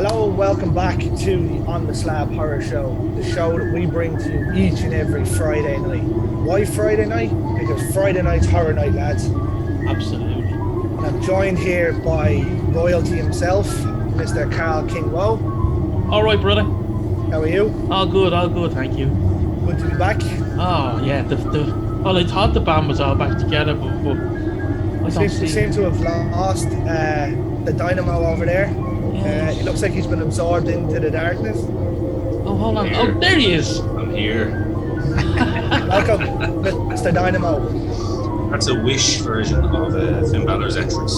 Hello and welcome back to the On the Slab Horror Show, the show that we bring to you each and every Friday night. Why Friday night? Because Friday night's horror night, lads. Absolutely. And I'm joined here by royalty himself, Mr. Carl Kingwoe. All right, brother. How are you? All good, thank you. Good to be back. Oh, yeah. Well, I thought the band was all back together, but I don't We see seem to have lost the dynamo over there. It looks like he's been absorbed into the darkness. Oh, hold on. Oh, there he is. I'm here. Welcome, Mr. Dynamo. That's a Wish version of Finn Balor's entrance.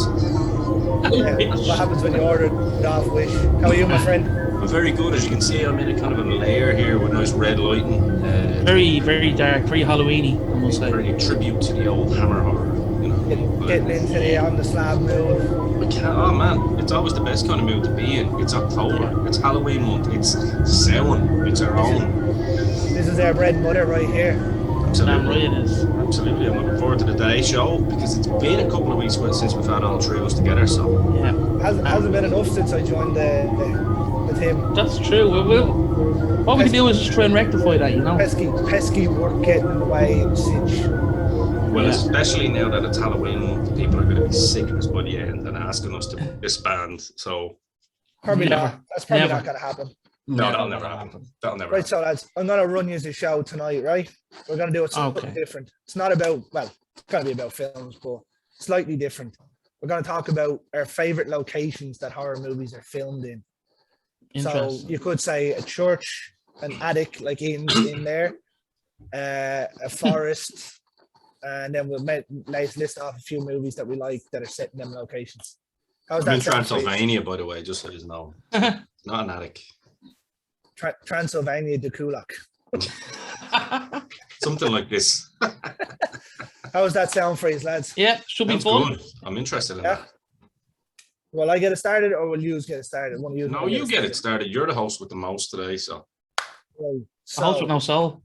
Yeah, what happens when you order it off Wish? How are you, my friend? I'm very good. As you can see, I'm in a kind of a layer here with nice red lighting. Very, very dark, very Halloweeny, I must say. Very tribute to the old Hammer horror. You know, Getting into the On the Slab mood. Oh man, it's always the best kind of mood to be in. It's October. It's Halloween month. It's Samhain. It's our own. This is our bread and butter right here. Damn right it is. Absolutely. I'm looking forward to the day show because it's been a couple of weeks since we've had all three of us together. So Yeah. Hasn't been enough since I joined the team. That's true. What we can do is just try and rectify that, you know? Pesky work getting in the way and such. well, Yeah. especially now that it's Halloween month, people are going to be sick of us by the end and asking us to disband. So Probably Never. not. That's probably Never. not going to happen. no, that'll never happen. That'll never Right, happen. so lads, I'm going to run you the show tonight, right? We're going to do it something Okay. different. It's not about, well, it's going to be about films, but slightly different. We're going to talk about our favorite locations that horror movies are filmed in. So Interesting. you could say a church, an attic, like Ian's in there, a forest, and then we'll list off a few movies that we like that are set in them locations. How's I'm in that sound for you? Transylvania, by the way, just so you know. Not an attic. Transylvania de Kulak. Something like this. How's that sound for you, lads? Yeah, should be Sounds fun. good. I'm interested in Yeah. that. Will I get it started or will you get it started? One of you. No, you get it started. You're the host with the most today, so Right. A house with So, no soul.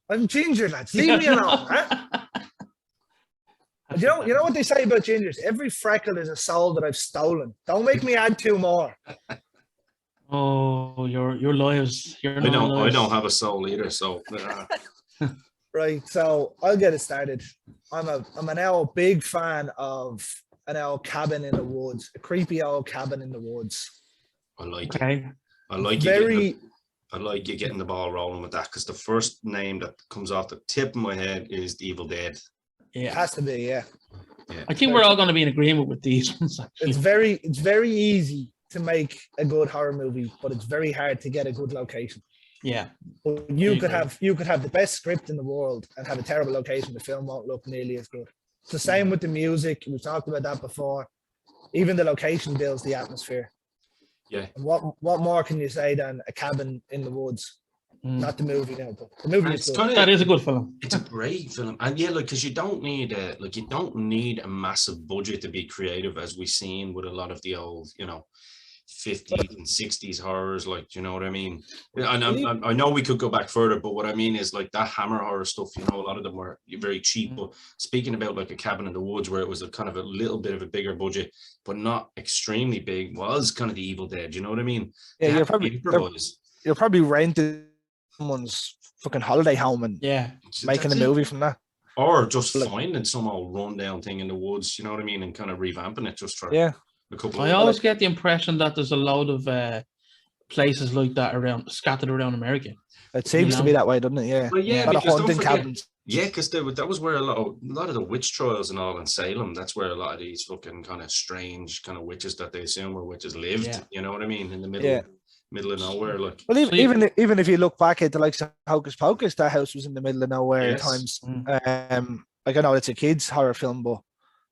I'm ginger, lads. Leave me alone. Huh? You know what they say about gingers? Every freckle is a soul that I've stolen. Don't make me add two more. Oh, your lives. I don't have a soul either. So Right, so I'll get it started. I'm a now big fan of an old cabin in the woods, a creepy old cabin in the woods. I like it. Okay. I like Very, I like you getting the ball rolling with that because the first name that comes off the tip of my head is The Evil Dead. it Yeah. has to be, yeah. I think we're all going to be in agreement with these ones, actually. It's very easy to make a good horror movie, but it's very hard to get a good location. Yeah. But you could agree. have the best script in the world and have a terrible location. The film won't look nearly as good. It's the same with the music. We've talked about that before. Even the location builds the atmosphere. Yeah. And what more can you say than a cabin in the woods? Not the movie now, but the movie is It's good. That is a good film. It's a great film, and yeah, like because you don't need a massive budget to be creative, as we've seen with a lot of the old, 50s and 60s horrors, like, you know what I mean? And I know we could go back further, but what I mean is like that Hammer horror stuff, a lot of them were very cheap. But speaking about like a cabin in the woods where it was a kind of a little bit of a bigger budget, but not extremely big, was kind of the Evil Dead, you know what I mean? Yeah, They you're had to probably improvise. you're probably renting someone's fucking holiday home and Yeah. making a That's it. movie from that. Or just Like- finding some old rundown thing in the woods, you know what I mean, and kind of revamping it just for Yeah. a couple I of always get the impression that there's a load of places like that scattered around America. It seems to be that way, doesn't it? Yeah. Well, yeah, A lot of because don't haunted forget- cabins. Yeah, because that was where a lot of the witch trials and all in Salem. That's where a lot of these fucking kind of strange kind of witches that they assume were witches lived. Yeah. You know what I mean? In the middle, Yeah. middle of nowhere, like. Well, So you- even if you look back at the likes of Hocus Pocus, that house was in the middle of nowhere Yes. at times. Mm. Like I know it's a kids horror film, but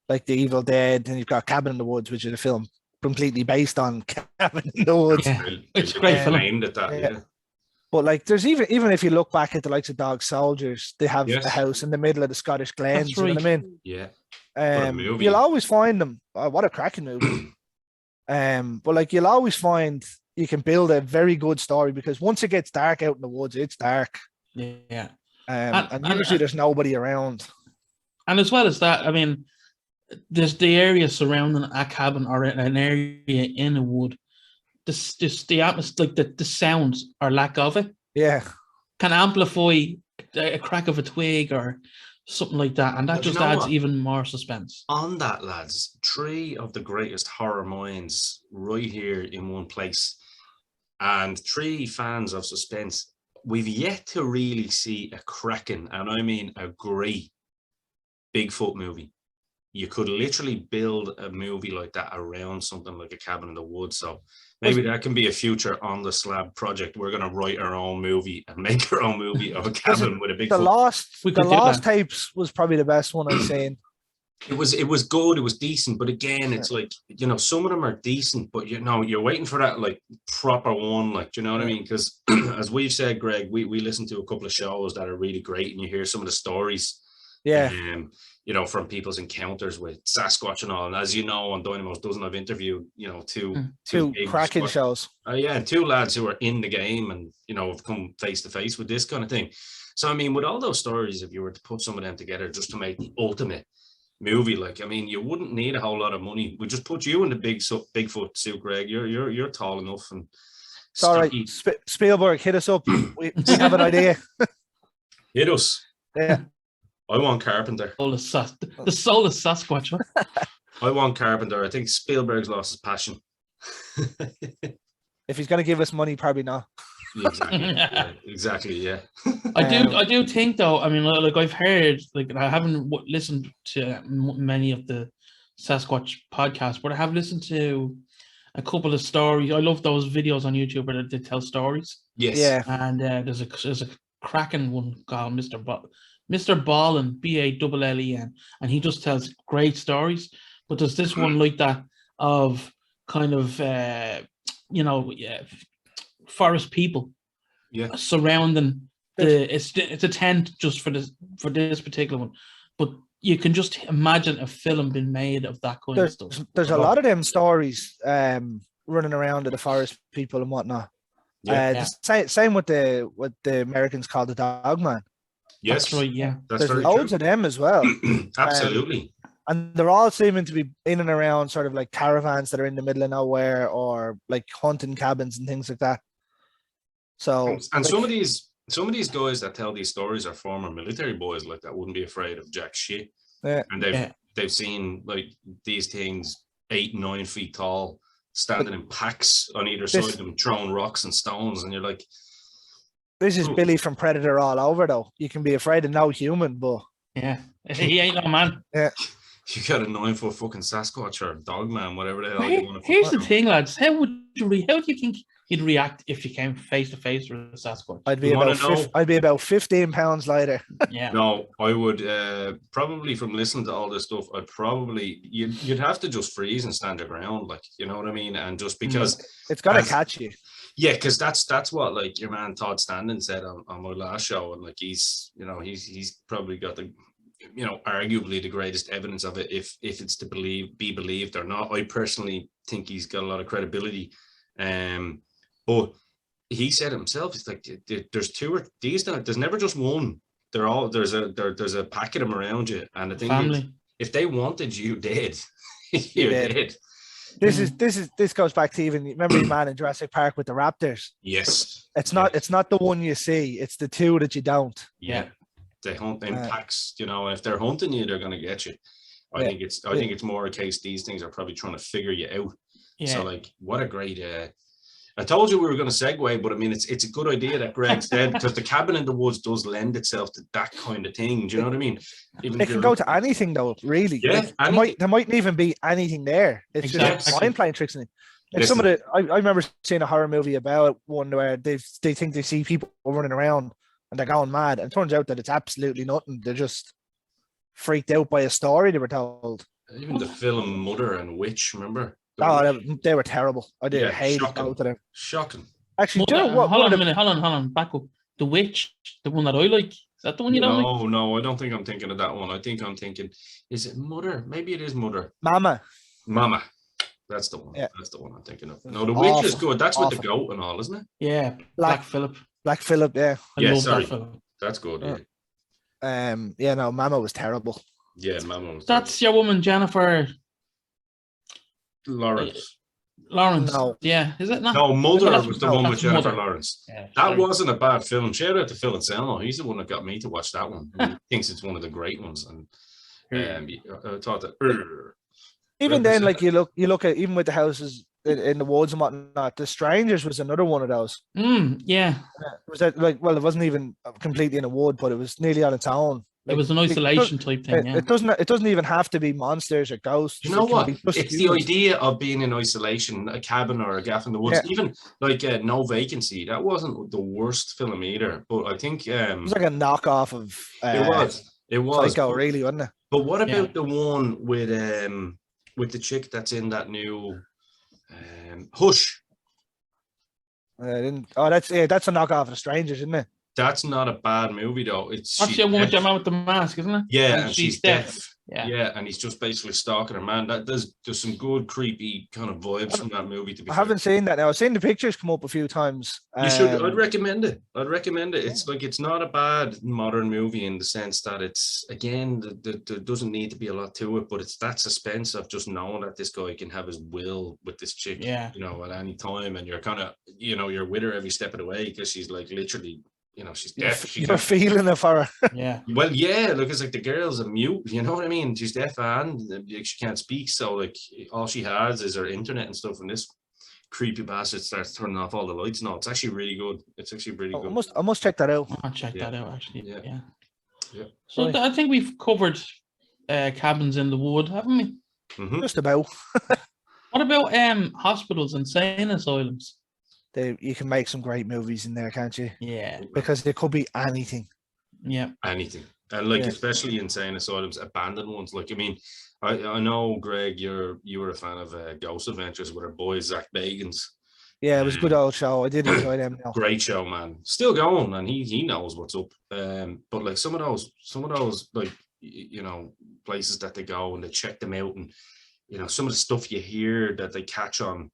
like The Evil Dead, and you've got Cabin in the Woods, which is a film completely based on Cabin in the Woods. Yeah. Really- It's a really great film. aimed at that, Yeah. yeah. But like, there's even if you look back at the likes of Dog Soldiers, they have Yes. a house in the middle of the Scottish Glens. That's You know what I mean? Yeah. a movie. You'll always find them. Oh, what a cracking movie! But like, you'll always find you can build a very good story because once it gets dark out in the woods, it's dark. Yeah. And usually there's nobody around. And as well as that, I mean, there's the area surrounding a cabin or an area in a wood the atmosphere, like the sounds or lack of it, Yeah. can amplify a crack of a twig or something like that, and that But you just know adds what? even more suspense. On that, lads, three of the greatest horror minds right here in one place, and three fans of suspense. We've yet to really see a cracking, and I mean a great Bigfoot movie. You could literally build a movie like that around something like a cabin in the woods. So maybe that can be a future on the Slab project. We're going to write our own movie and make our own movie of a cabin with a Bigfoot. The Lost tapes was probably the best one I've seen. It was good. It was decent, but again, it's like, you know, some of them are decent, but you know, you're waiting for that like proper one, like, do you know what I mean? Because as we've said, Greg, we listen to a couple of shows that are really great, and you hear some of the stories, you know, from people's encounters with Sasquatch and all. And as you know, on Dynamo's Dozen, I've interviewed, you know, two cracking shows. Yeah, two lads who are in the game and, you know, have come face to face with this kind of thing. So I mean, with all those stories, if you were to put some of them together just to make the ultimate movie, like, I mean, you wouldn't need a whole lot of money. We just put you in the Bigfoot suit, Greg. You're tall enough and it's all right. Spielberg, hit us up. We have an idea. Hit us. Yeah. I want Carpenter. The soulless Sasquatch. Huh? I want Carpenter. I think Spielberg's lost his passion. If he's going to give us money, probably not. Exactly. Yeah. I do think though. I mean, like I've heard, like I haven't listened to many of the Sasquatch podcasts, but I have listened to a couple of stories. I love those videos on YouTube where they tell stories. Yes. Yeah. And there's a cracking one called Mr. Ballin, Ballen, and he just tells great stories. But there's this one like that of kind of forest people surrounding it's a tent just for this particular one, but you can just imagine a film being made of that kind of stuff. There's a lot of them stories running around to the forest people and whatnot. Same with the Americans call the Dog Man. Yes, that's right. Yeah, there's loads of them as well. Absolutely. And they're all seeming to be in and around sort of like caravans that are in the middle of nowhere, or like hunting cabins and things like that. So, and some of these guys that tell these stories are former military boys, like that wouldn't be afraid of jack shit. Yeah. And they've seen like these things 8-9 feet tall, standing in packs on either side of them, throwing rocks and stones, and you're like, this is Billy from Predator all over, though. You can be afraid of no human, but he ain't no man. Yeah. You got a 9-foot fucking Sasquatch or Dog Man, whatever the hell you want to. Here's the thing, lads. How do you think he'd react if you came face to face with a Sasquatch? I'd be about 15 pounds lighter. Yeah. No, I would probably, from listening to all this stuff, you'd have to just freeze and stand your ground, like, you know what I mean? And just because it's gonna catch you. Yeah, because that's what like your man Todd Standen said on my last show, and like he's probably got the, you know, arguably the greatest evidence of it, if it's to be believed or not. I personally think he's got a lot of credibility, but he said himself, it's like there's two or these. There's never just one. They're all there's a pack of them around you, and the thing is, if they wanted you dead, you're dead. This goes back to even remember the man in Jurassic Park with the raptors. Yes, it's not the one you see; it's the two that you don't. Yeah. They hunt in packs, you know. If they're hunting you, they're going to get you. I think it's more a case these things are probably trying to figure you out. Yeah. So like, what a great. I told you we were going to segue, but I mean, it's a good idea that Greg said, because the cabin in the woods does lend itself to that kind of thing. Do you know what I mean? It can go to anything, though. Really, yeah. Like, there mightn't even be anything there. It's just mind playing tricks in it. Like some of the, I remember seeing a horror movie about one where they think they see people running around and they're going mad, and it turns out that it's absolutely nothing. They're just freaked out by a story they were told. Even the film Mother and Witch, remember? They were terrible. I did hate both of them. Shocking. Actually, do you know what? Hold on a minute. Hold on. Back up. The Witch, the one that I like. Is that the one you don't like? No, I don't think I'm thinking of that one. I think I'm thinking, is it Mother? Maybe it is Mother. Mama. That's the one. Yeah. That's the one I'm thinking of. No, the Witch is good. That's with the goat and all, isn't it? Yeah. Black Phillip. Black Phillip, yeah. I love Black Phillip. That's good. Yeah. Mama was terrible. Yeah, Mama was. That's terrible. Your woman, Jennifer Lawrence. Lawrence. No. Yeah, is it not? No, Mother that's- was the no, one with that's Jennifer Mother. Lawrence. Yeah, That sorry. wasn't a bad film. Shout out to Phil Anselmo. He's the one that got me to watch that one. He thinks it's one of the great ones. And I thought that. Even then, like represent- you look at even with the houses in the woods and whatnot. The Strangers was another one of those. Yeah, Was that like, well, it wasn't even completely in a wood, but it was nearly on its own. it was an isolation type thing. Yeah, It doesn't even have to be monsters or ghosts. You know It can what? be just It's the humans. idea of being in isolation, a cabin or a gaff in the woods. Yeah. Even like No Vacancy, that wasn't the worst film either. But I think It was like a knockoff of it was. Psycho, really, wasn't it? But what about Yeah. the one with the chick that's in that new Hush? That's a knockoff of the Strangers, isn't it? That's not a bad movie though. It's that's the one with the man with the mask, isn't it? Yeah, and she's deaf. Yeah. And he's just basically stalking her. Man, there's some good creepy kind of vibes from that movie. To be I fair. haven't seen that now. I've seen the pictures come up a few times. You should. I'd recommend it. It's like it's not a bad modern movie in the sense that it's again there doesn't need to be a lot to it, but it's that suspense of just knowing that this guy can have his will with this chick, Yeah. at any time, and you're kind of you're with her every step of the way because she's like literally. She's deaf. You're feeling it for her. Yeah. Well, yeah. Look, it's like the girl's a mute. You know what I mean? She's deaf and she can't speak. So like, all she has is her internet and stuff. And this creepy bastard starts turning off all the lights. No, it's actually really good. It's actually really good. I must check that out. I'll check that out actually. Yeah. So Right. I think we've covered cabins in the wood, haven't we? Mhm. Just about. What about hospitals and insane asylums? You can make some great movies in there, can't you? Yeah. Because there could be anything. Yeah. Anything. And like, Yeah. especially insane asylums, abandoned ones. Like, I mean, I know, Greg, you were a fan of Ghost Adventures with our boy Zach Bagans. Yeah, it was a good old show. I did enjoy them now. Great show, man. Still going, and he knows what's up. But like some of those like places that they go and they check them out, and some of the stuff you hear that they catch on.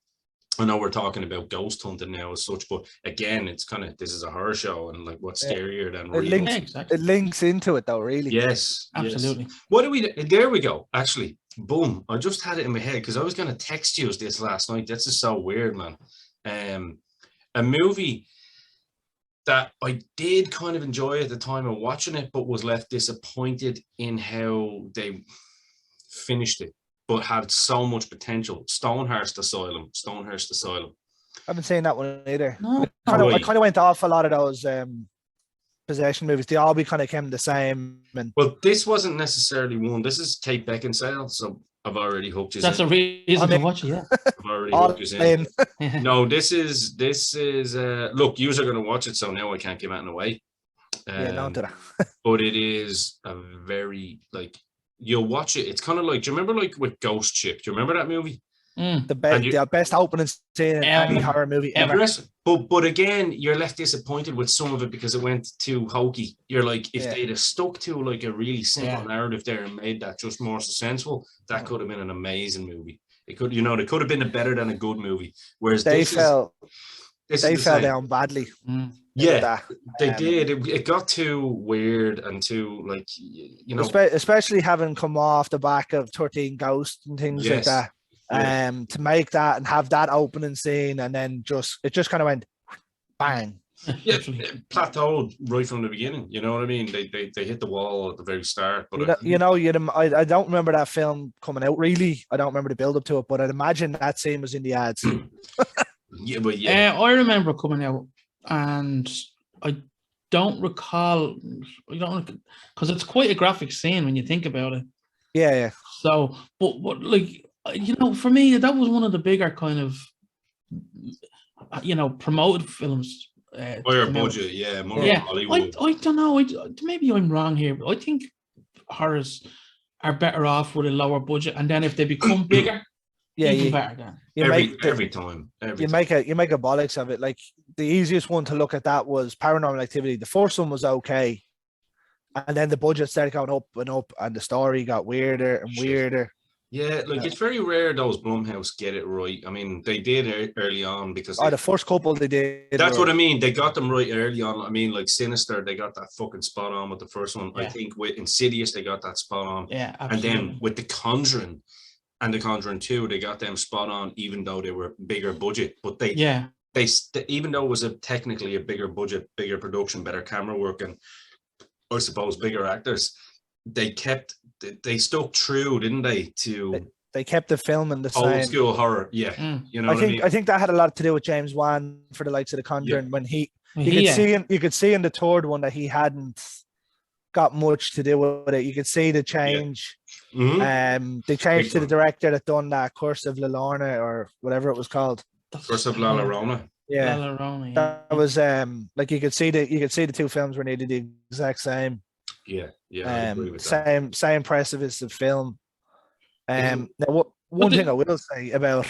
I know we're talking about ghost hunting now as such, but again, it's kind of, this is a horror show, and like, what's scarier than real? Exactly. It links into it though, really. Yes, Absolutely. Yes. What do we? There we go. Actually, boom! I just had it in my head because I was going to text you this last night. That's just so weird, man. A movie that I did kind of enjoy at the time of watching it, but was left disappointed in how they finished it, but had so much potential. Stonehurst Asylum. I haven't seen that one either. No. I kind of went off a lot of those possession movies. They all kind of came the same. And Well, this wasn't necessarily one. This is Kate Beckinsale, so I've already hooked you. That's a reason to watch it, yeah. I've already all hooked you in. in. No, this is look, you are going to watch it, so now I can't give anything away. Yeah, don't do that. But it is a very, like, you'll watch it. It's kind of like, do you remember like with Ghost Ship? Do you remember that movie? The best opening scene in any horror movie ever. Yes, but again, you're left disappointed with some of it because it went too hokey. You're like, if they'd have stuck to like a really simple narrative there and made that just more suspenseful, that could have been an amazing movie. It could, it could have been better than a good movie. Whereas They this fell is down badly. Yeah, they did. It got too weird and too, like, especially having come off the back of 13 Ghosts and things like that. To make that and have that opening scene, and then it just kind of went bang. Yeah, it plateaued right from the beginning. You know what I mean? They hit the wall at the very start. But I don't remember that film coming out. Really, I don't remember the build up to it. But I'd imagine that scene was in the ads. I remember coming out, and I don't recall. Because it's quite a graphic scene when you think about it. Yeah. So, but like, for me, that was one of the bigger kind of, promoted films. Higher budget, more Hollywood. I don't know. Maybe I'm wrong here, but I think horrors are better off with a lower budget, and then if they become bigger, even better. Then Every time. You make a bollocks of it. Like, the easiest one to look at that was Paranormal Activity. The first one was okay, and then the budget started going up and up, and the story got weirder and weirder. Yeah, like, it's very rare those Blumhouse get it right. I mean, they did early on because the first couple they did. That's what I mean. They got them right early on. I mean, like Sinister, they got that fucking spot on with the first one. I think with Insidious, they got that spot on. Yeah, absolutely. And then with The Conjuring, and The Conjuring 2, they got them spot on, even though they were bigger budget. But they even though it was technically a bigger budget, bigger production, better camera work, and I suppose bigger actors, they stuck true, didn't they? They kept the film in the old same school horror. Yeah, you know. I think that had a lot to do with James Wan for the likes of The Conjuring when you could see in the third one that he hadn't got much to do with it. You could see the change. They changed to the director that done that Curse of La Llorona or whatever it was called. Curse of La Llorona. Yeah. La Llorona, that was like you could see the two films were nearly the exact same. Yeah, I agree with that. Same precipice of film. Now, one thing I will say about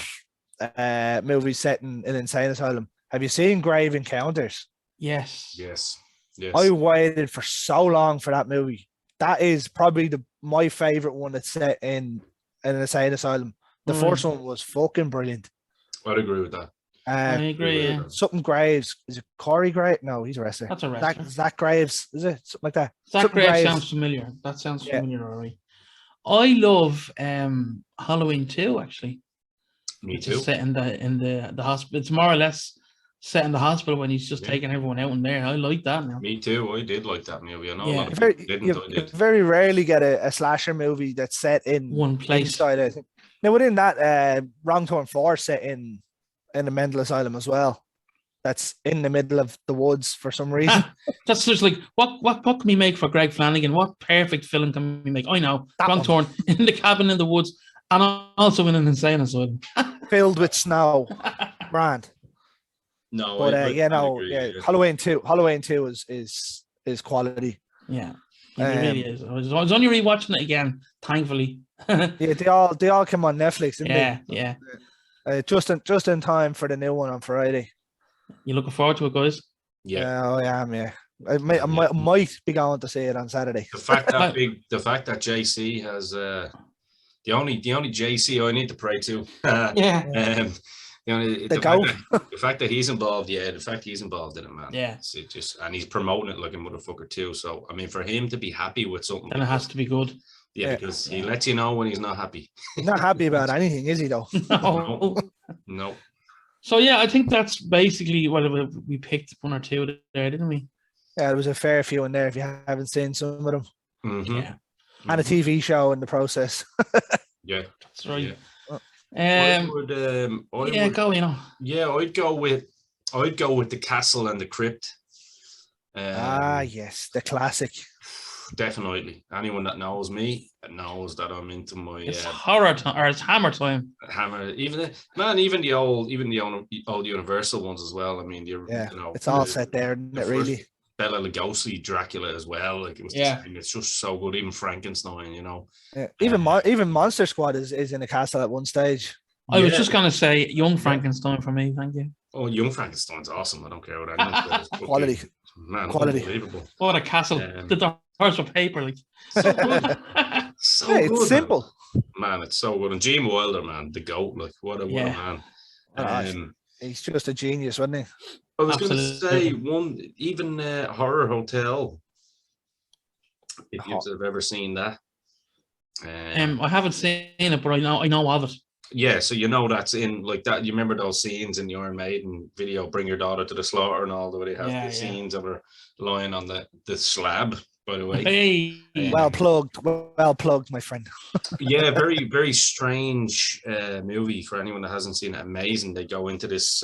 movies set in an insane asylum. Have you seen Grave Encounters? Yes. I waited for so long for that movie. That is probably my favorite one that's set in an insane asylum. The first one was fucking brilliant. I'd agree with that. I agree. Yeah. Something Graves. Is it Corey Graves? No, he's a wrestler. That's a wrestler. Zach Graves. Is it something like that? Zach Graves sounds familiar. That sounds familiar already. I love Halloween 2, actually. Me too. It's set in the hospital. It's more or less set in the hospital when he's just taking everyone out in there. I like that now. Me too. I did like that movie. I know a lot of people didn't. You very rarely get a slasher movie that's set in one place. Inside, I think. Now within that, Wrong Turn 4 set in a mental asylum as well. That's in the middle of the woods for some reason. That's just like what can we make for Greg Flanagan? What perfect film can we make? I know. Wrong Turn in the cabin in the woods and also in an insane asylum. Filled with snow. Brand. No, but Halloween 2 is quality. Yeah. It really is. I was only rewatching it again, thankfully. Yeah, they all come on Netflix, didn't they? Yeah. Just in time for the new one on Friday. You looking forward to it, guys? Yeah, I am. Yeah, I might be going to see it on Saturday. The fact that JC has the only JC I need to pray to. The fact that he's involved, the fact he's involved in it, man. Yeah, and he's promoting it like a motherfucker too. So I mean, for him to be happy with something, then it has to be good. Yeah, because he lets you know when he's not happy. He's not happy about anything, is he? Though. No. So yeah, I think that's basically what we picked one or two there, didn't we? Yeah, there was a fair few in there if you haven't seen some of them. Mm-hmm. Yeah, and a TV show in the process. Yeah, that's right. Yeah. I'd go with The Castle and the Crypt. Yes, the classic. Definitely. Anyone that knows me knows that I'm into my it's horror time or it's hammer time. Even the old Universal ones as well. I mean, it's all set there, isn't it? Really. Bela Lugosi Dracula as well. Like it was it's just so good. Even Frankenstein, Yeah. Even Monster Squad is in a castle at one stage. I was just gonna say Young Frankenstein for me, thank you. Oh, Young Frankenstein's awesome. I don't care what anyone says. Quality. Man, quality. Unbelievable. What a castle. The doors of paper, like so good. So good, it's simple. Man, it's so good. And Gene Wilder, man, the GOAT, like what a man. He's just a genius, wasn't he? I was going to say even Horror Hotel. If you've ever seen that, I haven't seen it, but I know of it. Yeah, so that's in like that. You remember those scenes in the Iron Maiden video, "Bring Your Daughter to the Slaughter" and all the way they have the scenes that were lying on the slab. By the way, hey, well plugged, my friend. Yeah, very very strange movie for anyone that hasn't seen it. Amazing. They go into this.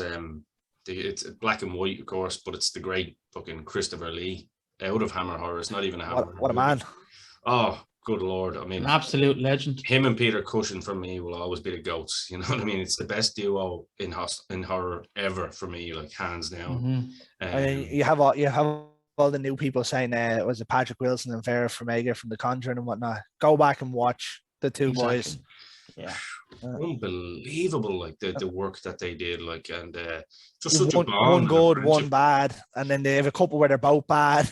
It's black and white, of course, but it's the great fucking Christopher Lee out of Hammer Horror. It's not even a Hammer. What a man! Oh, good Lord! I mean, an absolute legend. Him and Peter Cushing for me will always be the goats. You know what I mean? It's the best duo in horror ever for me, like hands down. I mean, you have all the new people saying, was it Patrick Wilson and Vera Farmiga from The Conjuring and whatnot? Go back and watch the two boys. Yeah. Unbelievable, like the work that they did, like, and just such a bond. One good, one bad, and then they have a couple where they're both bad.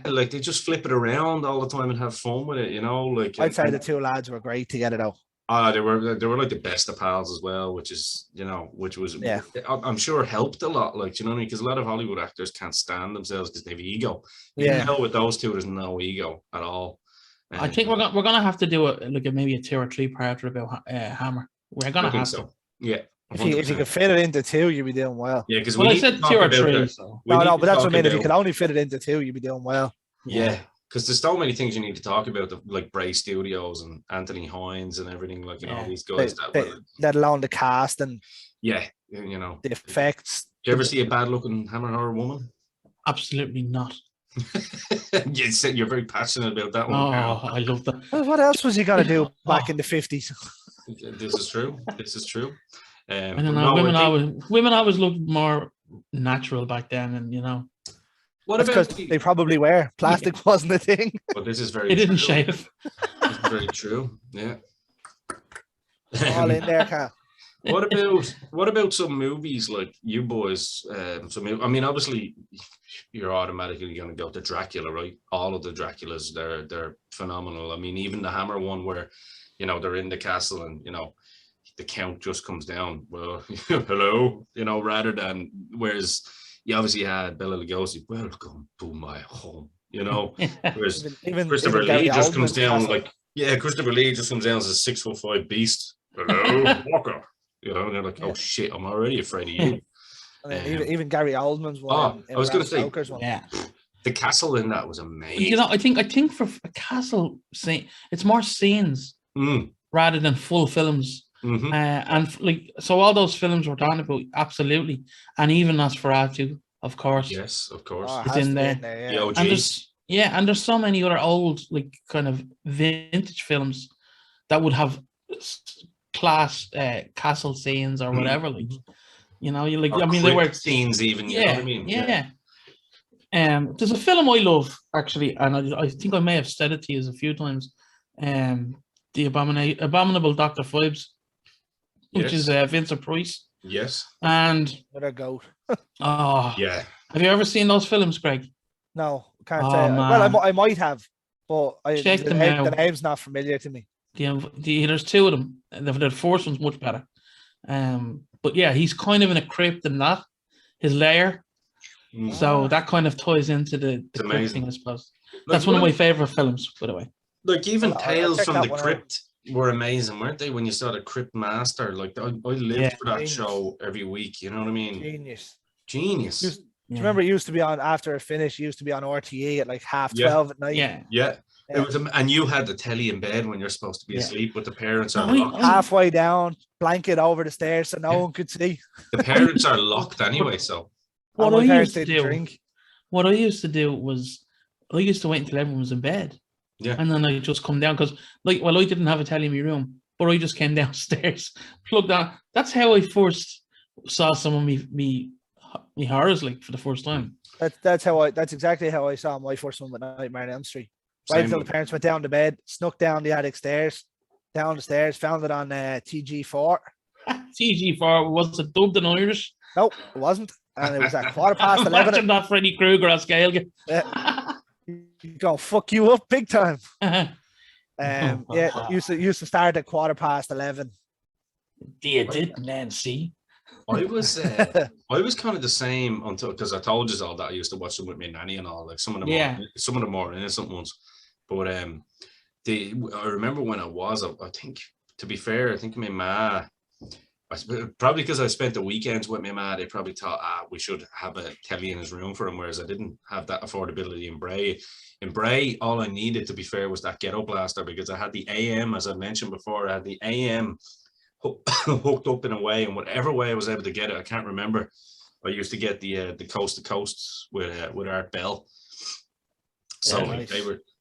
Like they just flip it around all the time and have fun with it, like. I'd say the two lads were great together, though. They were like the best of pals as well, which is which was I'm sure helped a lot, like, you know what I mean? Because a lot of Hollywood actors can't stand themselves because they have ego. With those two, there's no ego at all. I think we're gonna have to do maybe a 2 or 3 part about Hammer. We're gonna I think have so. to. Yeah. If you 100%. could fit it into 2, you'd be doing well. Yeah, because Well, I said 2 or 3. So. No, but that's what I mean. If you could only fit it into 2, you'd be doing well. Yeah, because there's so many things you need to talk about, like Bray Studios and Anthony Hines and everything, like, you know, these guys let alone the cast and yeah, you know, the effects. Do you ever see a bad looking Hammer horror woman? Absolutely not. You said you're very passionate about that one. Oh, Carl. I love that. Well, what else was he gonna do back in the 50s? This is true. This is true. I don't know. Women always looked more natural back then, and you know. What because they probably were. Plastic wasn't a thing. But this is very. They didn't shave. This is very true. Yeah. All in there, Carl. What about some movies like you boys? I mean, obviously, you're automatically going to go to Dracula, right? All of the Draculas, they're phenomenal. I mean, even the Hammer one where, you know, they're in the castle and, you know, the count just comes down. Well, hello, you know, rather than, whereas you obviously had Bela Lugosi, welcome to my home, you know. Whereas Christopher Lee just comes down Christopher Lee just comes down as a 6'5" beast. Hello, Walker. You know, and they're like, oh shit, I'm already afraid of you. Even Gary Oldman's one. I was going to say, one. the castle in that was amazing. You know, I think for a castle scene, it's more scenes rather than full films. Mm-hmm. And like, so all those films we're talking about, absolutely, and even Nosferatu, of course. Yes, of course. Oh, it's in there. The OG. And there's so many other old, like, kind of vintage films that would have class castle scenes or whatever, like, you know, you like. Or I mean, they were scenes even. You know what I mean? Yeah. There's a film I love actually, and I think I may have said it to you a few times. The Abominable Dr. Phibes, which is Vincent Price. Yes. And what a goat. Oh yeah. Have you ever seen those films, Greg? No, can't say. Well, I might have, but the name's not familiar to me. There's 2 of them. The first one's much better. But yeah, he's kind of in a crypt in that, his lair. So that kind of ties into the crypt thing, I suppose. That's one of my favorite films, by the way. Like even Tales from the Crypt were amazing, weren't they? When you saw the Crypt Master, like I lived for that show every week. You know what I mean? Genius. Do you remember it used to be on after it finished? It used to be on RTE at like 12:30 at night. Yeah. It was, and you had the telly in bed when you're supposed to be asleep, but the parents are locked. Halfway down, blanket over the stairs so no one could see. The parents are locked anyway, so. What I used to do was I used to wait until everyone was in bed. Yeah. And then I just come down because, like, I didn't have a telly in my room, but I just came downstairs, plugged on. That's how I first saw some of me horrors, like, for the first time. That's exactly how I saw my first one with Nightmare on Elm Street. Right until the parents went down to bed, snuck down the attic stairs, down the stairs, found it on TG4. TG4, was it dubbed in Irish? Nope, it wasn't. And it was at 11:15. Imagine that Freddy Krueger on scale. He's gonna fuck you up big time. Used to start at 11:15. You did, Nancy. I was kind of the same until, because I told you all that I used to watch them with my nanny and all, like some of them more innocent ones. But I remember when I think, to be fair, I think my ma, probably because I spent the weekends with my ma, they probably thought, we should have a telly in his room for him, whereas I didn't have that affordability in Bray. In Bray, all I needed, to be fair, was that ghetto blaster, because I had the AM, as I mentioned before, I had the AM hooked up in a way, and whatever way I was able to get it, I can't remember. I used to get the Coast to Coast with Art Bell. So nice.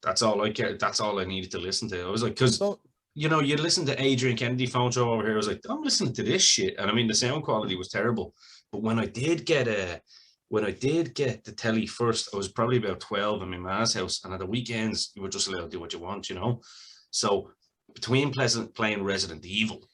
That's all I needed to listen to. I was like, because you know, you listen to Adrian Kennedy phone show over here, I was like, I'm listening to this shit, and I mean the sound quality was terrible. But when I did get the telly first, I was probably about 12 in my ma's house, and at the weekends you were just allowed to do what you want, you know. So between playing Resident Evil,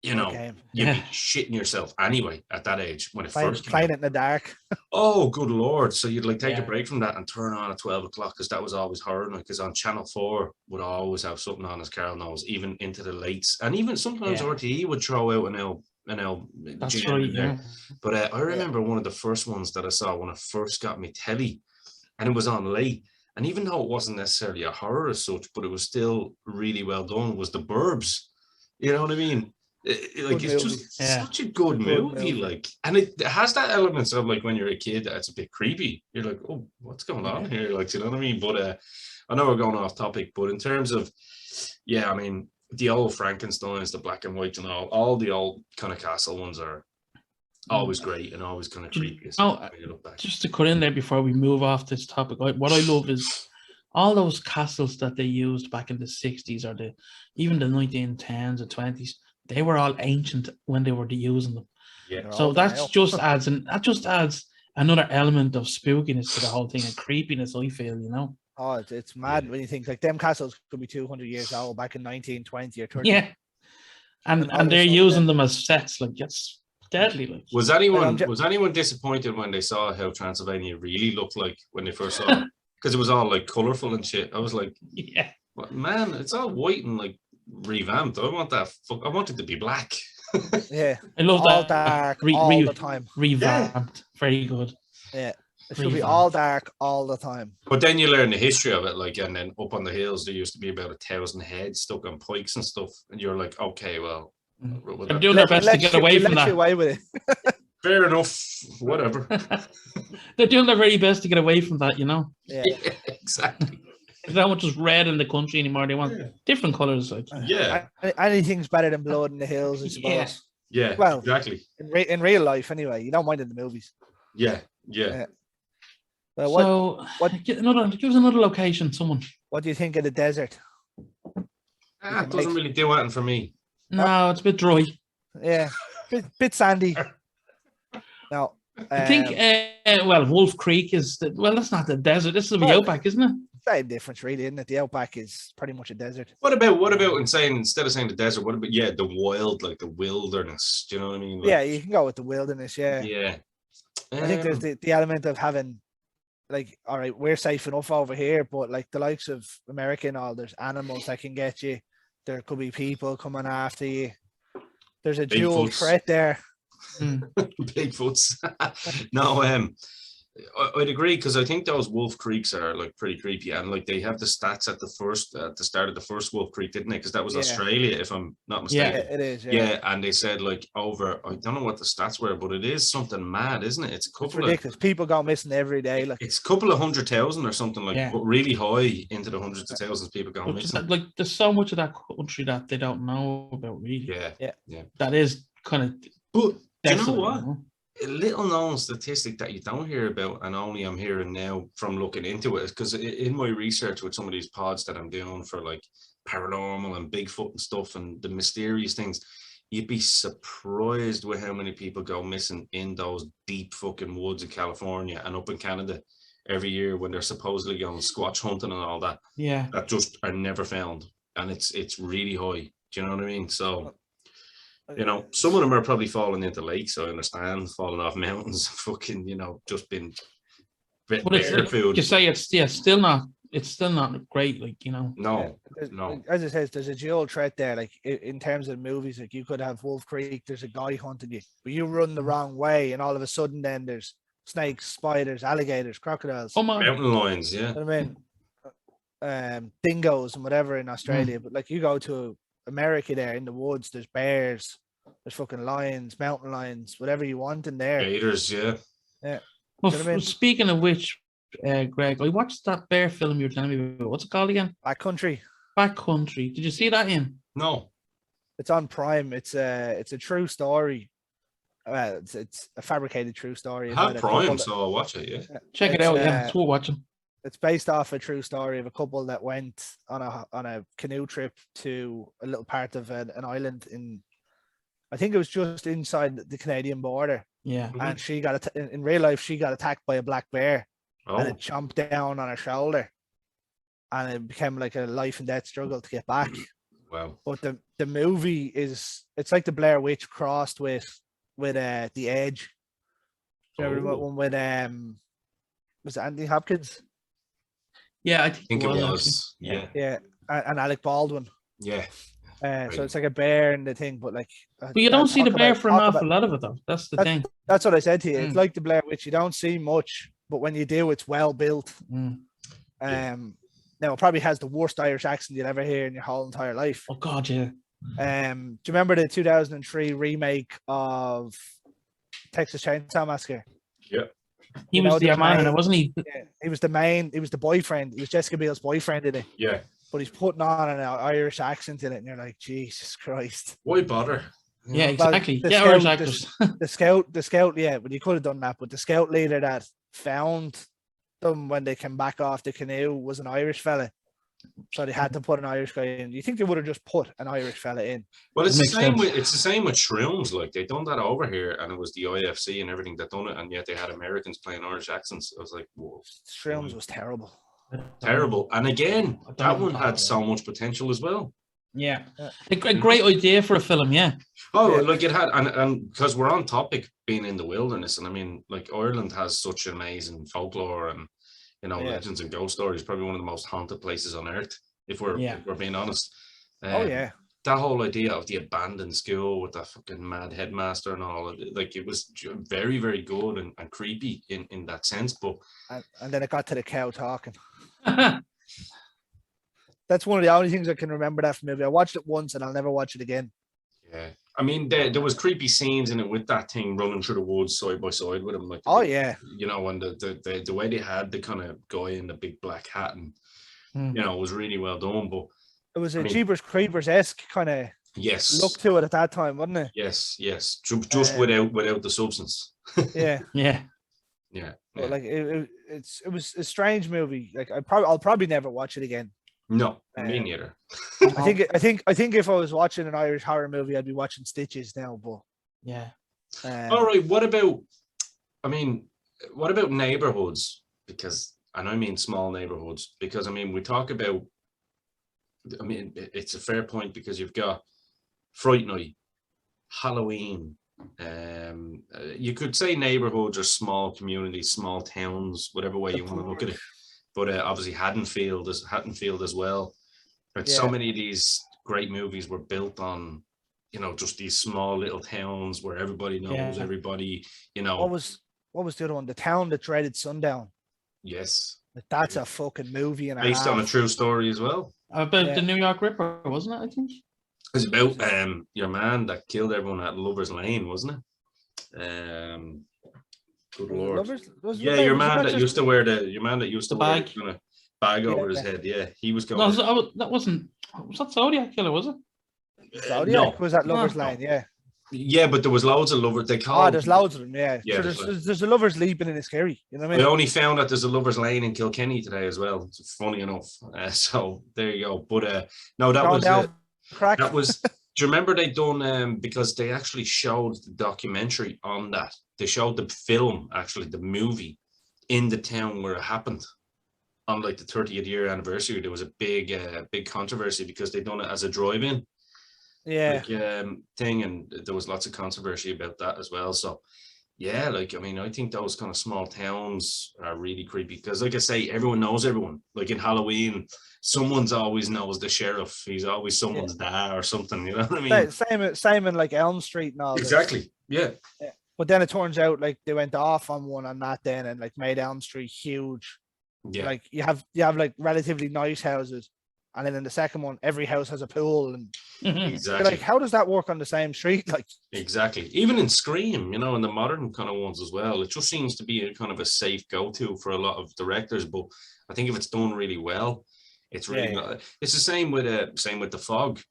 you know, you'd be shitting yourself anyway at that age when it first came playing it in the dark. Oh, good Lord. So you'd like take a break from that and turn on at 12 o'clock, because that was always horror night, because on Channel 4 would always have something on, as Carol knows, even into the lates. And even sometimes RTE would throw out an L. That's right, yeah. But I remember one of the first ones that I saw when I first got me telly, and it was on late. and even though it wasn't necessarily a horror as such, but it was still really well done, was The Burbs. You know what I mean? Like, Good it's movie. just Yeah. such a good movie, like, and it has that elements of, like, when you're a kid, it's a bit creepy. You're like, oh, what's going on here? Like, you know what I mean? But I know we're going off topic, but in terms of, yeah, I mean, the old Frankensteins, the black and white and all the old kind of castle ones are always great and always kind of creepy. Oh, just to cut in there before we move off this topic, what I love is all those castles that they used back in the 60s or even the 1910s or 20s. They were all ancient when they were using them. Yeah. So that just adds another element of spookiness to the whole thing and creepiness, I feel, you know. Oh, it's mad when you think like them castles could be 200 years old back in 1920 or 30. Yeah. And all of a they're sudden using them as sets, like it's deadly. Like. Was anyone disappointed when they saw how Transylvania really looked like when they first saw it? Because it was all like colorful and shit. I was like, yeah, what, man, it's all white and like revamped. I want that. I want it to be black. Yeah, I love all that. dark all the time. Revamped, very good. Yeah, it should be all dark all the time. But then you learn the history of it, like, and then up on the hills there used to be about 1,000 heads stuck on pikes and stuff, and you're like, okay, well, they're doing their best to get away from that. Away with it. Fair enough, whatever. They're doing their very best to get away from that, you know. Yeah, exactly. They don't want just red in the country anymore. They want different colors. Like. Yeah, anything's better than blood in the hills, I suppose. Yeah, well, exactly. In real life, anyway, you don't mind in the movies. Yeah. Well, give us another location, someone. What do you think of the desert? It doesn't really do anything for me. No, it's a bit dry. Yeah, bit sandy. No, I think. Wolf Creek is that's not the desert. This is the outback, isn't it? Same difference, really, isn't it? The outback is pretty much a desert. What about instead of saying the desert? What about the wild, like the wilderness? Do you know what I mean? Like, yeah, you can go with the wilderness. Yeah. I think there's the element of having, like, all right, we're safe enough over here, but like the likes of America and all, there's animals that can get you. There could be people coming after you. There's a dual threat there. Bigfoots. No, I'd agree, because I think those Wolf Creeks are like pretty creepy, and like they have the stats at the start of the first Wolf Creek, didn't they? Because that was Australia, if I'm not mistaken. Yeah, it is. Yeah, and they said like I don't know what the stats were, but it is something mad, isn't it? It's ridiculous. People go missing every day. Like it's a couple of 100,000 or something, like, but really high into the hundreds of thousands. People go missing. Like there's so much of that country that they don't know about, really. Yeah. That is kind of. But do you know what? A little known statistic that you don't hear about, and only I'm hearing now from looking into it, is because in my research with some of these pods that I'm doing for like paranormal and Bigfoot and stuff and the mysterious things, you'd be surprised with how many people go missing in those deep fucking woods of California and up in Canada every year when they're supposedly going squatch hunting and all that. Yeah, that just are never found, and it's really high. Do you know what I mean? So. You know, some of them are probably falling into lakes, I understand, falling off mountains, fucking, just been bear food. You say it's still not great, like, No. As it says, there's a dual threat there. Like in terms of movies, like you could have Wolf Creek, there's a guy hunting you, but you run the wrong way, and all of a sudden then there's snakes, spiders, alligators, crocodiles. Mountain lions, yeah. You know what I mean? Dingoes and whatever in Australia, but like you go to America there in the woods, there's bears, there's fucking lions, mountain lions, whatever you want in there. Gators, yeah. Well, speaking of which, Greg, I watched that bear film you were telling me about. What's it called again? Backcountry. Did you see that in? No. It's on Prime. It's a true story. It's a fabricated true story. I have Prime, so I'll watch it. Yeah. Check it out. Yeah, it's worth watching. It's based off a true story of a couple that went on a canoe trip to a little part of an island in, I think it was just inside the Canadian border. Yeah. And she got in real life, she got attacked by a black bear, and it chomped down on her shoulder, and it became like a life and death struggle to get back. Wow. But the movie it's like the Blair Witch crossed with The Edge. Remember that one with was it Anthony Hopkins? Yeah, I think it was. Yeah. Yeah, and Alec Baldwin. Yeah. So it's like a bear and the thing, but like. But you don't see the bear for an awful lot of it, though. That's the thing. That's what I said to you. It's like the Blair Witch. You don't see much, but when you do, it's well built. Yeah. Now it probably has the worst Irish accent you'll ever hear in your whole entire life. Oh God, yeah. Do you remember the 2003 remake of Texas Chainsaw Massacre? Yeah. He You was know, the the man, and main- wasn't he? Yeah, he was the boyfriend. He was Jessica Biel's boyfriend in it, Yeah. but he's putting on an Irish accent in it, and you're like, Jesus Christ. Why bother? Yeah, Well, exactly. the Get scout- Irish the- actors. The scout, yeah, but you could have done that. But the scout leader that found them when they came back off the canoe was an Irish fella. So they had to put an Irish guy in. You think they would have just put an Irish fella in? Well, it's the Makes same sense. with Shrooms. Like they done that over here, and it was the IFC and everything that done it, and yet they had Americans playing Irish accents. I was like, whoa, Shrooms was terrible. terrible. And again, I don't that know one about had that. so much potential as well. Yeah, Yeah. a great idea for a film. Yeah, Oh, Yeah. like it had, and because we're on topic being in the wilderness, and I mean, like Ireland has such amazing folklore and Yeah. legends and ghost stories. Probably one of the most haunted places on earth, if we're being honest. Oh yeah. That whole idea of the abandoned school with that fucking mad headmaster and all of it, like it was very, very good and creepy in that sense. But And then it got to the cow talking. That's one of the only things I can remember that from movie. I watched it once and I'll never watch it again. yeah, I mean, there was creepy scenes in it with that thing running through the woods side by side with him. Like, Oh yeah. and the way they had the kind of guy in the big black hat and Hmm. it was really well done. But It was a I mean- Jeepers Creepers-esque kind of yes, look to it at that time, wasn't it? yes, just without the substance. Yeah. yeah. Yeah, But like it was a strange movie. Like I'll probably never watch it again. no, me Um, neither. I think if I was watching an Irish horror movie, I'd be watching Stitches now. But Yeah. All right, what about neighborhoods? Because, and I mean small neighborhoods, because I mean, we talk about, I mean, it's a fair point because you've got Fright Night, Halloween. You could say neighborhoods or small communities, small towns, whatever way you want to look at it. But obviously Haddonfield as well. Like so Yeah. many of these great movies were built on, just these small little towns where everybody knows Yeah. everybody. what was the other one? The Town That Dreaded Sundown. Yes, Like, that's a fucking movie and a based on a half. true story as well. About Yeah. the New York Ripper, wasn't it? I think. It's about your man that killed everyone at Lover's Lane, wasn't it? Good lord. Yeah, your man that used to wear the bag. kind of bag over his Yeah. head. Yeah, he was going. No, that wasn't. Was that Zodiac Killer? Was it? Zodiac was at Lover's No. Lane, yeah. Yeah, but there was loads of lovers. They Oh, called. there's loads of them, yeah. Yeah, So there's a Lover's Leaping in a Scary, you know what I I mean? only found that there's a Lover's Lane in Kilkenny today as well. It's funny enough. So there you go. But no, that Going was down crack. that was. Do you remember they done because they actually showed the documentary on that. They showed the film, actually the movie, in the town where it happened. On like the 30th year anniversary, there was a big controversy because they done it as a drive-in Yeah. thing, and there was lots of controversy about that as well. So yeah, like I mean, I think those kind of small towns are really creepy because, like I say, everyone knows everyone. Like in Halloween, someone's always knows the sheriff. He's always someone's dad or something. You know what I mean? Same in like Elm Street and all this. Exactly. Yeah. But then it turns out like they went off on one on that then and like made Elm Street huge. Yeah. Like you have like relatively nice houses, and then in the second one, every house has a pool, and you're Exactly. like, how does that work on the same street? Like, Exactly. Even in Scream, in the modern kind of ones as well, it just seems to be a kind of a safe go-to for a lot of directors. But I think if it's done really well, it's really Yeah. it's the same with the Fog.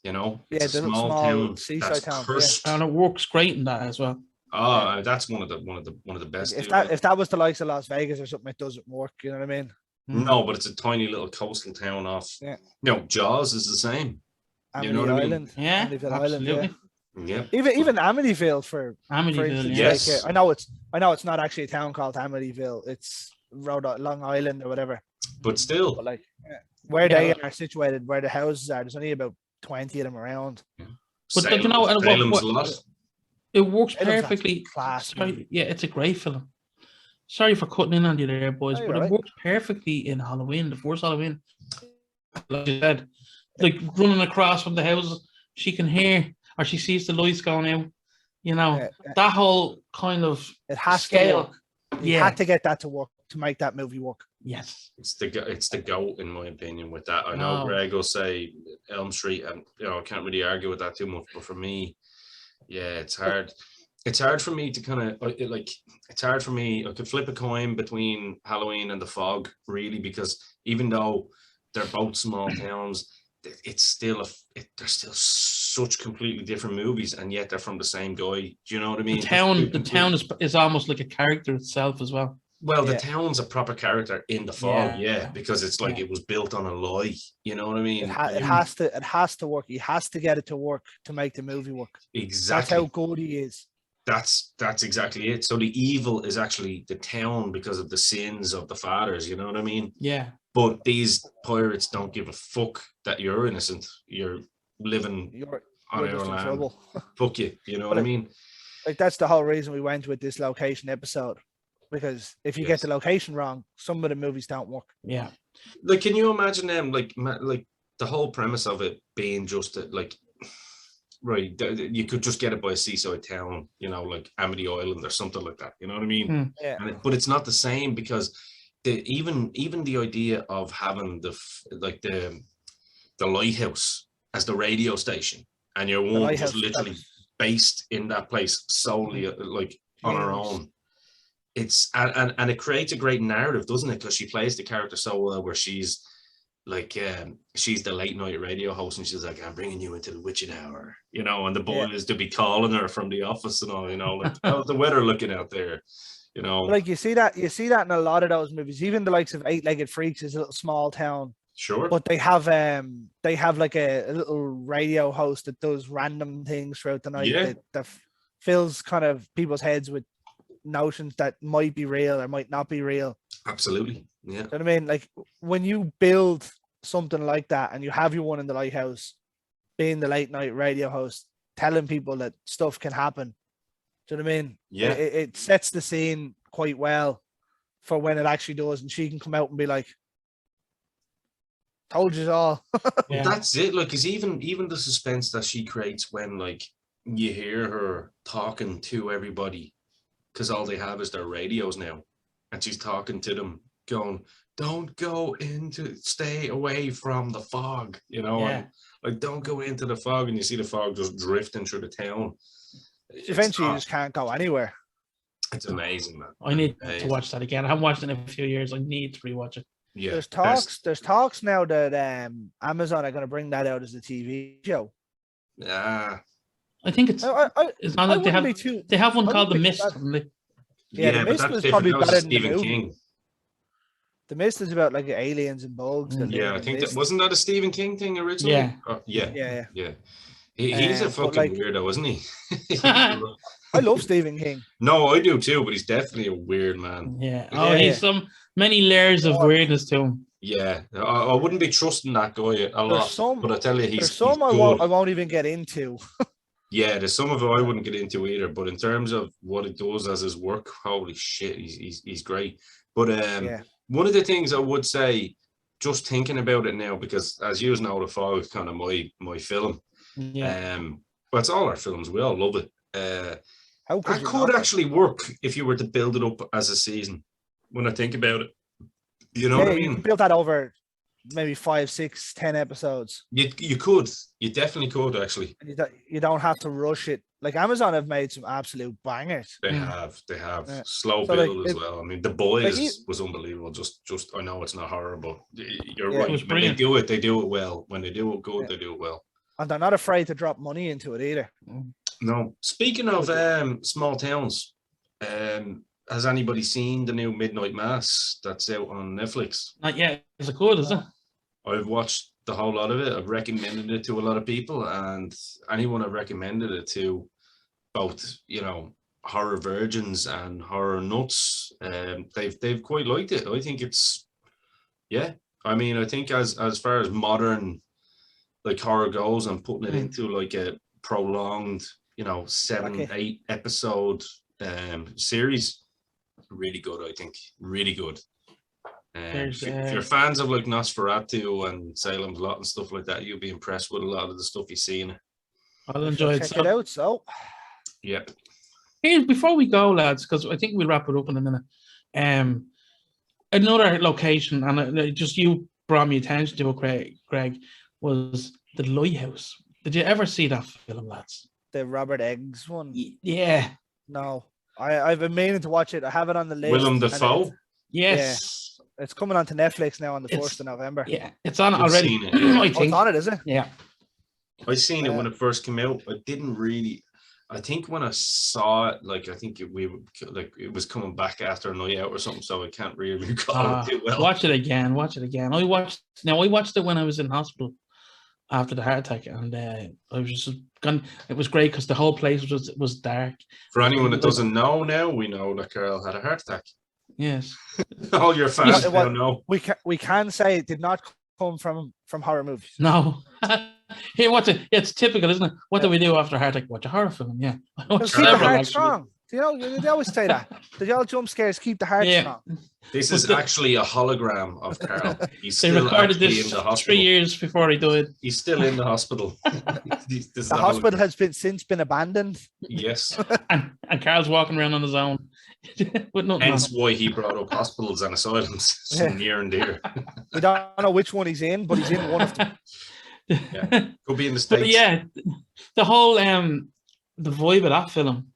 It's Yeah, a the small small town seaside that's town, yeah. cursed. And it works great in that as well. Oh, that's one of the best. if that was the likes of Las Vegas or something, it doesn't work. You know what I mean? No, but it's a tiny little coastal town off. Yeah. Jaws is the same. You know Amityville what I mean? Island. Yeah, Amityville Island, yeah. absolutely. Yeah. Even Amityville for Amityville, instance, yeah. Yes. like, I know it's not actually a town called Amityville. It's Long Island or whatever. But still, But like where they Yeah. are situated, where the houses are, there's only about 20 of them around. But you know, and Salem's what- lot. It works Salem's perfectly. class Sorry, movie. yeah, it's a great film. Sorry for cutting in on you there, boys, No, but you're it right. works perfectly in Halloween, the first Halloween. Like you said, like running across from the houses, she can hear or she sees the lights going out. Yeah, That whole kind of it has to scale. work. You Yeah, had to get that to work to make that movie work. Yes. It's the GOAT in my opinion with that. I know Oh. Greg will say Elm Street, and I can't really argue with that too much. But for me, yeah, it's hard. It's hard for me to kind of it's hard for me. I could flip a coin between Halloween and The Fog, really, because even though they're both small towns, it's still they're still such completely different movies, and yet they're from the same guy. Do you know what I mean? The town is almost like a character itself as well. Well, the town's a proper character in The Fog, Yeah. because it's like it was built on a lie. You know what I mean? It has to work. He has to get it to work to make the movie work. Exactly. That's how good he is. That's exactly it. So the evil is actually the town because of the sins of the fathers. You know what I mean? Yeah. But these pirates don't give a fuck that you're innocent. You're living You're on just our in land. trouble. Fuck you. You know what I mean? Like that's the whole reason we went with this location episode. Because if you get the location wrong, some of the movies don't work. Yeah. Like, can you imagine them like the whole premise of it being just like, right, you could just get it by a seaside town, like Amity Island or something like that. You know what I mean? Yeah. But it's not the same because even the idea of having the Lighthouse as the radio station, and your one just literally based in that place solely like on her own. It's and it creates a great narrative, doesn't it? Because she plays the character so well, where she's like she's the late night radio host, and she's like, "I'm bringing you into the witching hour," and the boys to be calling her from the office and all, like, how's the weather looking out there, Like you see that in a lot of those movies, even the likes of Eight-Legged Freaks is a little small town. Sure. But they have like a little radio host that does random things throughout the night that fills kind of people's heads with notions that might be real or might not be real. Absolutely. Yeah. You know what I mean? Like when you build something like that and you have your one in the Lighthouse being the late night radio host, telling people that stuff can happen. Do you know what I mean? Yeah. It sets the scene quite well for when it actually does, and she can come out and be like, told you all. That's it. Like, because even the suspense that she creates when like you hear her talking to everybody, because all they have is their radios now, and she's talking to them, going, "Don't go stay away from the fog," and, like, don't go into the fog, and you see the fog just drifting through the town. Eventually, you just can't go anywhere. It's amazing, man. I need to watch that again. I haven't watched it in a few years. I need to rewatch it. Yeah. There's talks now that Amazon are going to bring that out as a TV show. Yeah. I think it's not like they have one called The Mist. The Mist was probably better than Stephen King. The Mist is about like aliens and bugs. I think that wasn't that a Stephen King thing originally. Yeah. Yeah. He's a fucking weirdo, isn't he? I love Stephen King. No, I do too, but he's definitely a weird man. Yeah. Oh, he's many layers of weirdness to him. Yeah, I wouldn't be trusting that guy a lot. But I tell you, he's some I won't even get into. Yeah, there's some of it I wouldn't get into either. But in terms of what it does as his work, holy shit, he's great. But one of the things I would say, just thinking about it now, because as you know, The Fog is kind of my film. Yeah. But it's all our films. We all love it. That could actually work if you were to build it up as a season. When I think about it, you know what I mean. You build that over maybe 5, 6, 10 episodes. You definitely could actually. And you don't have to rush it. Like Amazon have made some absolute bangers. They have slow build as well. I mean, The Boys was unbelievable. Just I know it's not horror, but you're right. When they do it well. When they do it good, they do it well. And they're not afraid to drop money into it either. No. Speaking of small towns, has anybody seen the new Midnight Mass that's out on Netflix? Not yet. Is it good, is it? I've watched the whole lot of it. I've recommended it to a lot of people, and anyone I've recommended it to, both, horror virgins and horror nuts, they've quite liked it. I think it's, I mean, I think as far as modern like horror goes, and putting it into like a prolonged, 7, 8 episode series, really good. I think really good. If you're fans of like Nosferatu and Salem's Lot and stuff like that, you'll be impressed with a lot of the stuff you see in it. I'll enjoy it. Check it out. So yeah. Hey, before we go, lads, because I think we'll wrap it up in a minute. another location, and just you brought me attention to it, Greg, was the Lighthouse. Did you ever see that film, lads? The Robert Eggs one. Yeah. No, I've been meaning to watch it. I have it on the list. Willem and Dafoe. Yes. It's coming onto Netflix now on the It's- 1st of November. Yeah, it's on I've already. seen it, yeah. I Oh, it's think. on it, is it? Yeah. I seen it Yeah. when it first came out. I didn't really. I think when I saw it, like I think it was coming back after a night out or something, so I can't really recall it too well. Watch it again. Watch it again. I watched it when I was in hospital after the heart attack, and I was just gone. It was great because the whole place was dark. For anyone that doesn't know now, we know that Carl had a heart attack. Yes. All your fans What- now know. We can say it did not come from horror movies. No. Here, it's typical, isn't it? What do we do after a heart attack? Watch a horror film. Yeah. I watched Keep the several, heart actually. strong. You know, they always say that. The old jump scares keep the heart Yeah. strong. This But is actually a hologram of Carl. He's They still recorded actually this in the 3 hospital. years before he died. He's still in the hospital. This is The a hospital hologram. has since been abandoned. Yes. And Carl's walking around on his own. With nothing Hence on. why he brought up hospitals and asylums so Yeah. near and dear. We don't know which one he's in, but he's in one of them. Yeah. Could be in the But States. yeah, the whole the vibe of that film,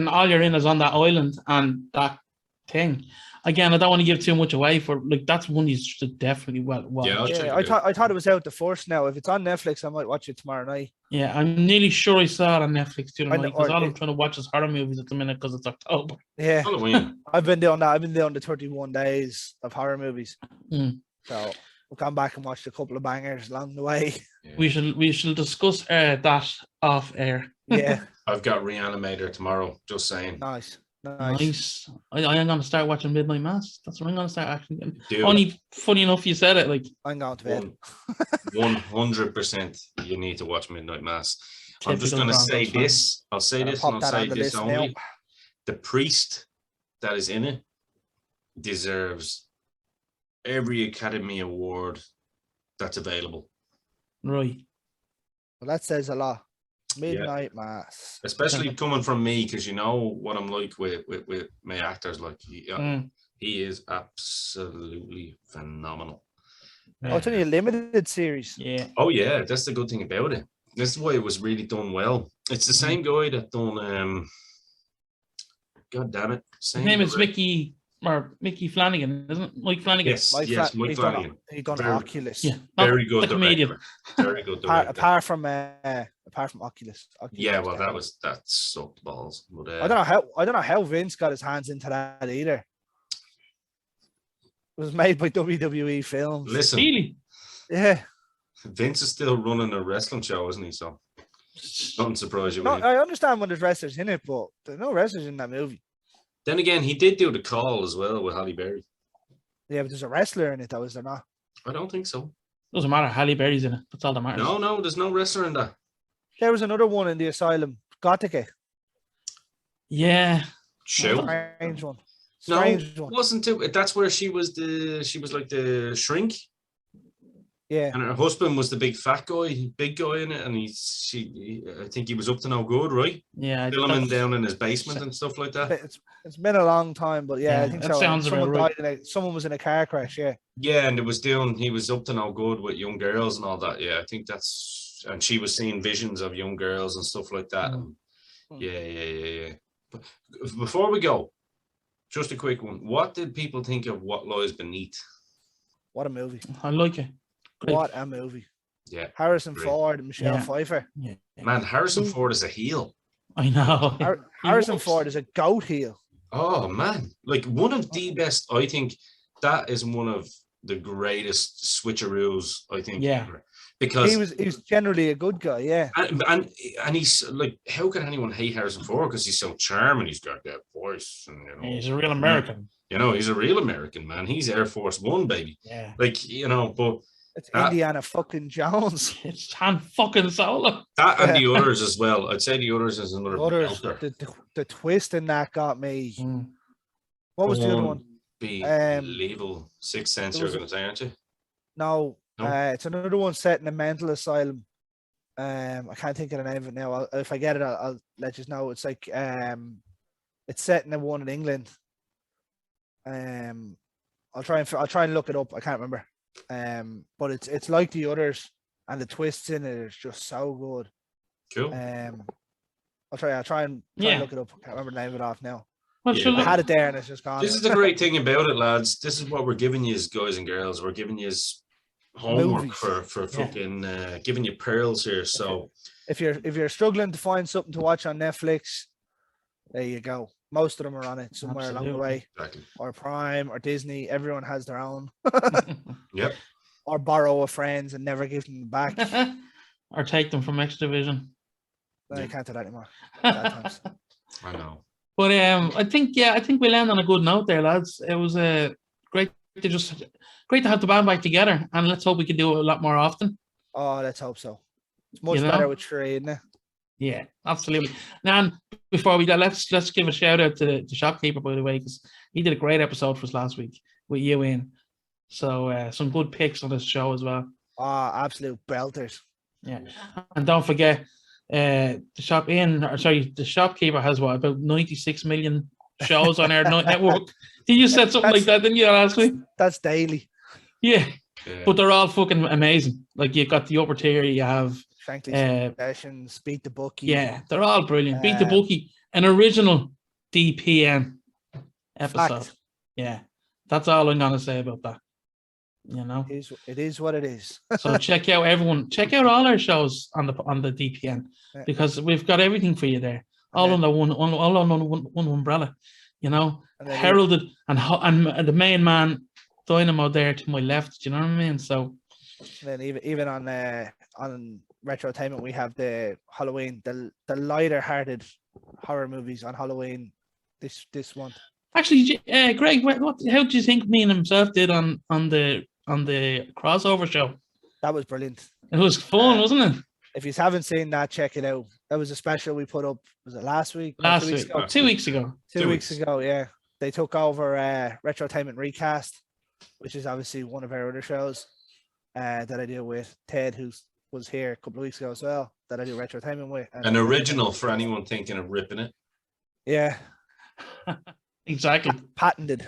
all you're in is on that island and that thing. Again, I don't want to give too much away for that's one you should definitely well Yeah, I'll watch. check Yeah, it I thought it was out the first now. If it's on Netflix, I might watch it tomorrow night. Yeah, I'm nearly sure I saw it on Netflix too. I know, Because all or I'm it- trying to watch is horror movies at the minute because it's October. Yeah, Halloween. I've been doing that. I've been doing the 31 days of horror movies. Mm. So we'll come back and watch a couple of bangers along the way. We shall discuss that off air. Yeah, I've got Reanimator tomorrow. Just saying. nice. Nice. I am gonna start watching Midnight Mass. That's what I'm gonna start actually. Dude, Only funny enough you said it. Like I'm going to bed. 100% you need to watch Midnight Mass. I'm just typical going to Broncos say fan. this. I'll say I'll this pop and I'll that on say the this list only. now. The priest that is in it deserves every Academy Award that's available. Right. Well, that says a lot. Midnight Mass. Especially coming from me, because you know what I'm like with my actors. Like Mm. he is absolutely phenomenal. Oh, it's only a limited series. Yeah. Oh yeah, that's the good thing about it. This is why it was really done well. It's the same guy that done God damn it. His Same name is guy. Mickey Flanagan, isn't it? Mike Flanagan. Yes, Mike yes, Fla- Mike he's done, Flanagan. he done Very- Oculus. Yeah. Not Very good the comedian. director. Very good Apart, director. apart from Oculus. Yeah, well, that sucked balls. But, I don't know how Vince got his hands into that either. It was made by WWE Films. listen, Really? Yeah. Vince is still running a wrestling show, isn't he? So nothing surprised you. No, with it. I understand when there's wrestlers in it, but there's no wrestlers in that movie. Then again, he did do The Call as well with Halle Berry. Yeah, but there's a wrestler in it, though, is there not? I don't think so. Doesn't matter. Halle Berry's in it. That's all that matters. No, there's no wrestler in that. There was another one in the asylum, Gothica. Yeah. Show. Strange one. No, Strange one. wasn't it? That's where she was like the shrink, Yeah. and her husband was the big fat guy, big guy in it, and I think he was up to no good, right? Yeah. Filming that's- down in his basement and stuff like that. It's been a long time, but yeah, I Yeah, think that so. sounds about Someone right. died someone was in a car crash, yeah. Yeah, and he was up to no good with young girls and all that. Yeah, I think and she was seeing visions of young girls and stuff like that. Mm. And yeah. But before we go, just a quick one. What did people think of What Lies Beneath? What a movie. I like it. Great. What a movie. Yeah, Harrison Great. Ford and Michelle Yeah. Pfeiffer. Yeah. man, Harrison Ford is a heel. I know. Harrison was. Ford is a goat heel. Oh man, like one of the best. I think that is one of the greatest switcheroos. I think. Yeah. ever. Because He was generally a good guy, yeah. and he's like, how can anyone hate Harrison Ford? Because he's so charming. He's got that voice, and He's a real American. he's a real American man. He's Air Force One, baby. Yeah. Like but It's That- Indiana fucking Jones. It's Han fucking Solo. that and the others as well. I'd say the others is another. Others, belter. the twist in that got me. Mm. What was the other one? Be Um, Unbelievable. Sixth Sense. there You're was a- going to say, aren't you? No, No? it's another one set in a mental asylum. I can't think of the name of it now. If I get it, I'll let you know. It's like it's set in the one in England. I'll try and look it up. I can't remember. But it's like the others, and the twists in it is just so good. Cool. I'll try and look it up. I can't remember the name of it off now. Well, Yeah. sure, I had it there and it's just gone. This is the great thing about it, lads. This is what we're giving you, guys and girls. We're giving you homework Movies. for fucking giving you pearls here. So if you're struggling to find something to watch on Netflix, there you go. Most of them are on it somewhere along the way, exactly. or Prime or Disney. Everyone has their own. Yep. Or borrow a friends and never give them back. or take them from X Division. No, you can't do that anymore. Bad times. I know. But I think we'll end on a good note there, lads. It was great to have the band back together, and let's hope we can do it a lot more often. Oh, let's hope so. It's much better with three, isn't it? Yeah, absolutely. Now, before we go, let's give a shout out to the shopkeeper, by the way, because he did a great episode for us last week with you in. So some good picks on this show as well. Oh, absolute belters. Yeah, and don't forget, the shopkeeper has about 96 million shows on our network. You said something like that, didn't you, last week? That's daily. Yeah, but they're all fucking amazing. Like, you've got the upper tier, you have Sessions, Beat the Bookie. Yeah, they're all brilliant. Beat the Bookie, an original DPN episode. Fact. Yeah, that's all I'm gonna say about that. You know, it is what it is. So check out all our shows on the DPN, because we've got everything for you there, all under one umbrella. You know, heralded and the main man Dynamo there to my left. Do you know what I mean? So then even on Retrotainment, we have the Halloween, the lighter hearted horror movies on Halloween this month. Actually, Greg, how do you think me and himself did on the crossover show? That was brilliant. It was fun, wasn't it? If you haven't seen that, check it out. That was a special we put up. Was it last week? 2 weeks ago. 2 weeks ago, yeah. They took over Retrotainment Recast, which is obviously one of our other shows that I do with Ted, who was here a couple of weeks ago as well, that I do Retrotainment with. An original for anyone thinking of ripping it. Yeah. Exactly. Patented.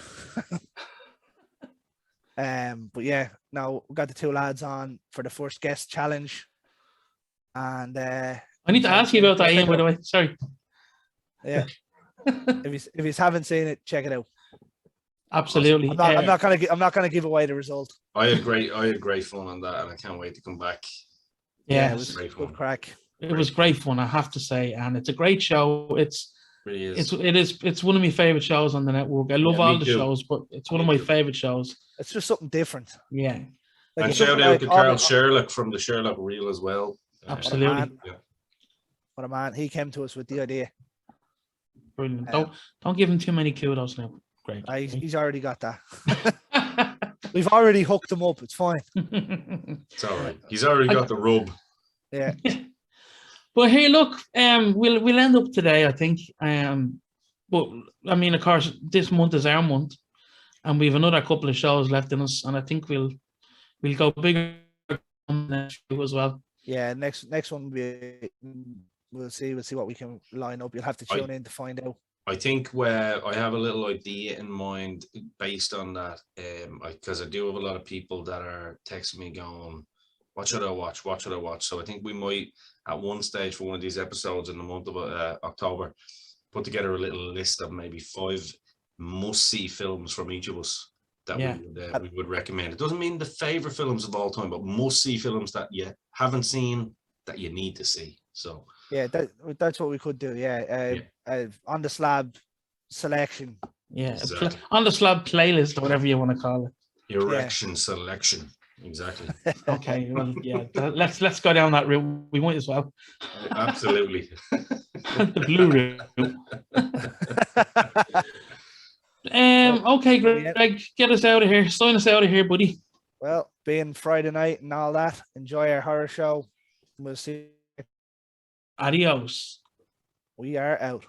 But yeah, now we've got the two lads on for the first guest challenge. And I need to ask you about that, Ian, by the way. Sorry. Yeah. if you haven't seen it, check it out. Absolutely. I'm not gonna give away the result. I had great fun on that, and I can't wait to come back. Yeah, it was great fun. Good crack. It was great fun, I have to say, and it's a great show. It really is. It's one of my favorite shows on the network. I love all the shows, but it's one of my favorite shows. It's just something different. Yeah. And shout out to Carl Sherlock from the Sherlock Reel as well. Absolutely. What a man. He came to us with the idea. Brilliant. Don't give him too many kudos now. Great. He's already got that. We've already hooked him up. It's fine. It's all right. He's already got the rub. Yeah. But hey, look, we'll end up today, I think. But I mean, of course, this month is our month, and we have another couple of shows left in us, and I think we'll go bigger next year as well. Yeah, next one will be, we'll see what we can line up. You'll have to tune in to find out. I think where I have a little idea in mind based on that, because I do have a lot of people that are texting me going, what should I watch? What should I watch? So I think we might, at one stage for one of these episodes in the month of October, put together a little list of maybe 5 must-see films from each of us that we would recommend. It doesn't mean the favorite films of all time, but must-see films that you haven't seen that you need to see. So yeah, that's what we could do. On the Slab selection. Yeah, exactly. On the Slab playlist or whatever you want to call it. Erection selection. Exactly. Okay. Well, yeah. Let's go down that route. We might as well. Absolutely. The blue route. Okay, Greg, get us out of here. Sign us out of here, buddy. Well, being Friday night and all that, enjoy our horror show. We'll see. Adios. We are out.